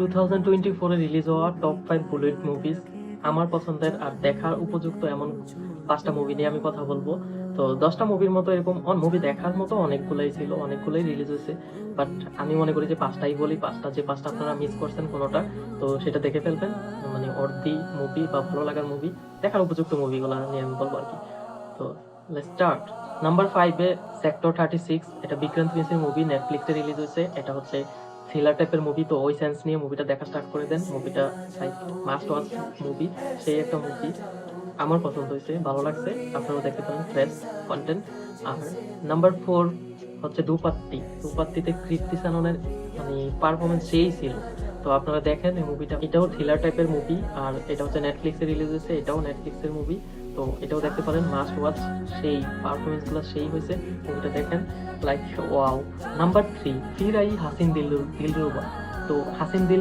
2024 release হওয়া top 5 bullet movies, আমার পছন্দের আর দেখার উপযুক্ত এমন 5টা মুভি নিয়ে আমি কথা বলবো। তো 10টা মুভির মতো এরকম মুভি দেখার মতো অনেকগুলাই ছিল, অনেকগুলাই রিলিজ হয়েছে, বাট আমি মনে করি যে 5টাই বলি। 5টা আপনারা মিস করছেন কোনোটা, তো সেটা দেখে ফেলবেন। মানে অর্ধি মুভি বা ভালো লাগার মুভি, দেখার উপযুক্ত মুভিগুলো নিয়ে আমি বলবো আর কি। তো লেটস স্টার্ট। নাম্বার 5-এ সেক্টর 36, এটা বিক্রান্ত মেসির মুভি, নেটফ্লিক্সে রিলিজ হয়েছে। এটা হচ্ছে থ্রিলার টাইপের মুভি, তো ওই সেন্স নিয়ে মুভিটা দেখা স্টার্ট করে দেন। মুভিটা লাইক মাস্ট ওয়াচ মুভি, সেই একটা মুভি, আমার পছন্দ হয়েছে, ভালো লাগছে, আপনারাও দেখতে পারেন, ফ্রেশ কন্টেন্ট। আর নাম্বার 4 হচ্ছে দুপাত্তিতে কৃতি সাননের মানে পারফরমেন্স সেই ছিল। তো আপনারা দেখেন এই মুভিটা, এটাও থ্রিলার টাইপের মুভি, আর এটা হচ্ছে নেটফ্লিক্সে রিলিজ হয়েছে, এটাও নেটফ্লিক্সের মুভি, তো এটাও দেখতে পারেন, মাস্ট ওয়াচ। সেই পারফরমেন্স গুলো সেই হয়েছে, মুভিটা দেখেন, লাইক ওয়াও। নাম্বার 3 ফির আই হাসিন দিলরুবা। তো হাসিন দিল